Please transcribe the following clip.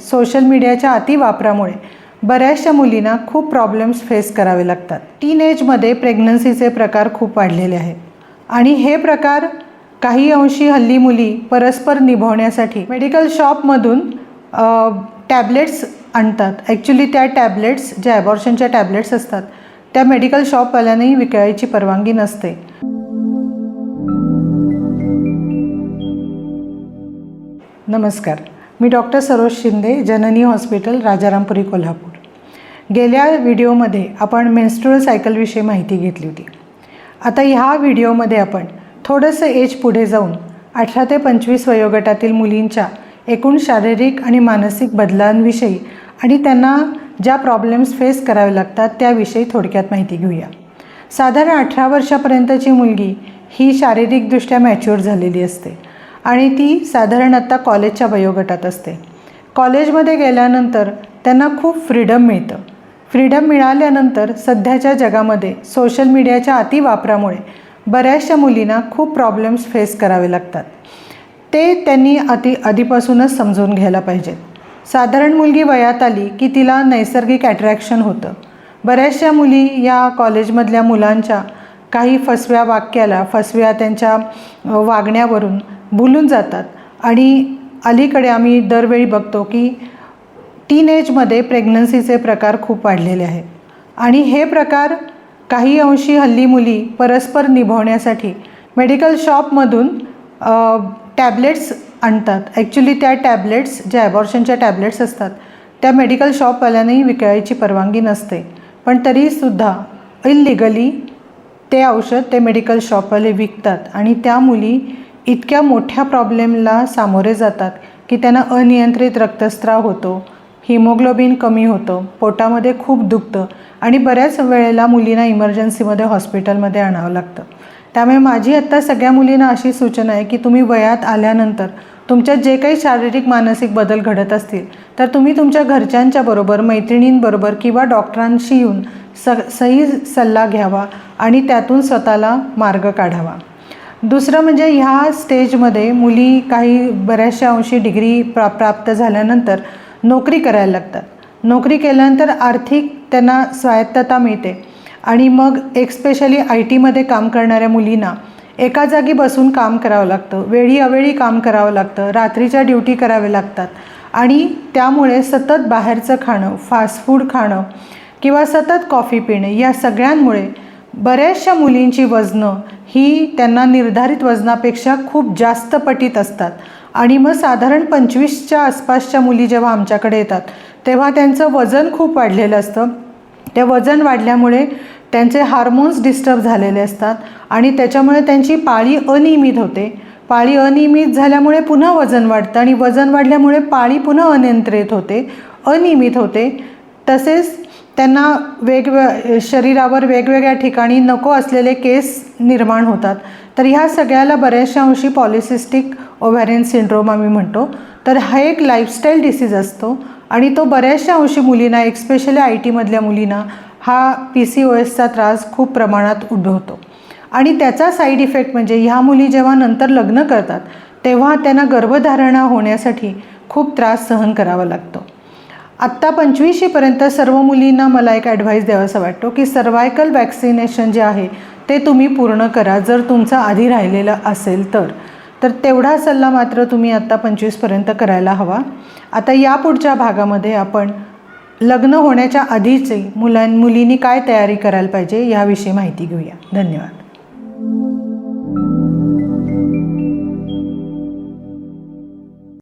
Social मीडियाच्या अतिवापरामुळे बऱ्याचशा मुलींना खूप प्रॉब्लेम्स फेस करावे लागतात। टीनएजमध्ये प्रेग्नन्सीचे प्रकार खूप वाढलेले आहेत आणि हे प्रकार काही अंशी हल्ली मुली परस्पर निभावण्यासाठी मेडिकल शॉपमधून टॅबलेट्स आणतात। ॲक्च्युली त्या टॅबलेट्स ज्या ॲबॉर्शनच्या टॅबलेट्स असतात त्या मेडिकल शॉपवाल्यांनाही विकायची परवानगी नसते। नमस्कार, मी डॉक्टर सरोज शिंदे, जननी हॉस्पिटल, राजारामपुरी, कोल्हापूर। गेल्या व्हिडिओमध्ये आपण मेन्स्ट्रुअल सायकलविषयी माहिती घेतली होती। आता ह्या व्हिडिओमध्ये आपण थोडंसं एज पुढे जाऊन 18 ते 25 वयोगटातील मुलींच्या एकूण शारीरिक आणि मानसिक बदलांविषयी आणि त्यांना ज्या प्रॉब्लेम्स फेस करावे लागतात त्याविषयी थोडक्यात माहिती घेऊया। साधारण 18 वर्षापर्यंतची मुलगी ही शारीरिकदृष्ट्या मॅच्युअर झालेली असते आणि ती साधारण आत्ता कॉलेजच्या वयोगटात असते। कॉलेजमध्ये गेल्यानंतर त्यांना खूप फ्रीडम मिळतं। फ्रीडम मिळाल्यानंतर सध्याच्या जगामध्ये सोशल मीडियाच्या अतिवापरामुळे बऱ्याचशा मुलींना खूप प्रॉब्लेम्स फेस करावे लागतात। ते त्यांनी आधीपासूनच समजून घ्यायला पाहिजेत। साधारण मुलगी वयात आली की तिला नैसर्गिक अट्रॅक्शन होतं। बऱ्याचशा मुली या कॉलेजमधल्या मुलांच्या काही फसव्या वाक्याला, फसव्या त्यांच्या वागण्यावरून भुलून जातात आणि अलीकडे आम्ही दरवेळी बघतो की टीनएजमध्ये प्रेग्नन्सीचे प्रकार खूप वाढलेले आहेत आणि हे प्रकार काही अंशी हल्ली मुली परस्पर निभावण्यासाठी मेडिकल शॉपमधून टॅबलेट्स आणतात। ॲक्च्युली त्या टॅबलेट्स ज्या ॲबॉर्शनच्या टॅबलेट्स असतात त्या मेडिकल शॉपवाल्यांनाही विकायची परवानगी नसते, पण तरीसुद्धा इल्लिगली ते औषध ते मेडिकल शॉपवाले विकतात आणि त्या मुली इतक्या मोठ्या प्रॉब्लेमला सामोरे जातात की त्यांना अनियंत्रित रक्तस्राव होतो, हिमोग्लोबिन कमी होतं, पोटामध्ये खूप दुखतं आणि बऱ्याच वेळेला मुलींना इमर्जन्सीमध्ये हॉस्पिटलमध्ये आणावं लागतं। त्यामुळे माझी आत्ता सगळ्या मुलींना अशी सूचना आहे की तुम्ही वयात आल्यानंतर तुमच्यात जे काही शारीरिक मानसिक बदल घडत असतील तर तुम्ही तुमच्या घरच्यांच्या बरोबर, मैत्रिणींबरोबर किंवा डॉक्टरांशी येऊन सही सल्ला घ्यावा आणि त्यातून स्वतःला मार्ग काढावा। दुसरं म्हणजे ह्या स्टेजमध्ये मुली काही बऱ्याचशा अंशी डिग्री प्राप्त झाल्यानंतर नोकरी करायला लागतात। नोकरी केल्यानंतर आर्थिक त्यांना स्वायत्तता मिळते आणि मग स्पेशली IT मध्ये काम करणाऱ्या मुलींना एका जागी बसून काम करावं लागतं, वेळी अवेळी काम करावं लागतं, रात्रीच्या ड्युटी करावे लागतात आणि त्यामुळे सतत बाहेरचं खाणं, फास्ट फूड खाणं किंवा सतत कॉफी पिणे या सगळ्यांमुळे बऱ्याचशा मुलींची वजनं ही त्यांना निर्धारित वजनापेक्षा खूप जास्त पटीत असतात आणि मग साधारण 25च्या आसपासच्या मुली जेव्हा आमच्याकडे येतात तेव्हा त्यांचं वजन खूप वाढलेलं असतं। ते वजन वाढल्यामुळे त्यांचे हार्मोन्स डिस्टर्ब झालेले असतात आणि त्याच्यामुळे त्यांची पाळी अनियमित होते। पाळी अनियमित झाल्यामुळे पुन्हा वजन वाढतं आणि वजन वाढल्यामुळे पाळी पुन्हा अनियंत्रित होते, अनियमित होते। तसेच त्यांना शरीरावर वेगवेगळ्या ठिकाणी नको असलेले केस निर्माण होतात। तर ह्या सगळ्याला बऱ्याचशा अंशी पॉलिसिस्टिक ओव्हॅरियन सिंड्रोम आम्ही म्हणतो। तर हा एक लाईफस्टाईल डिसीज असतो आणि तो बऱ्याचशा अंशी मुलींना, स्पेशली IT मधल्या मुलींना हा PCOSचा त्रास खूप प्रमाणात उद्भवतो आणि त्याचा साईड इफेक्ट म्हणजे ह्या मुली जेव्हा नंतर लग्न करतात तेव्हा त्यांना गर्भधारणा होण्यासाठी खूप त्रास सहन करावा लागतो। आत्ता 25शीपर्यंत सर्व मुलींना मला एक ॲडवाईस द्यावासा वाटतो की सर्वायकल वॅक्सिनेशन जे आहे ते तुम्ही पूर्ण करा जर तुमचं आधी राहिलेलं असेल तर तेवढा सल्ला मात्र तुम्ही आत्ता 25पर्यंत करायला हवा। आता यापुढच्या भागामध्ये आपण लग्न होण्याच्या आधीचे मुलींनी काय तयारी करायला पाहिजे याविषयी माहिती घेऊया। धन्यवाद।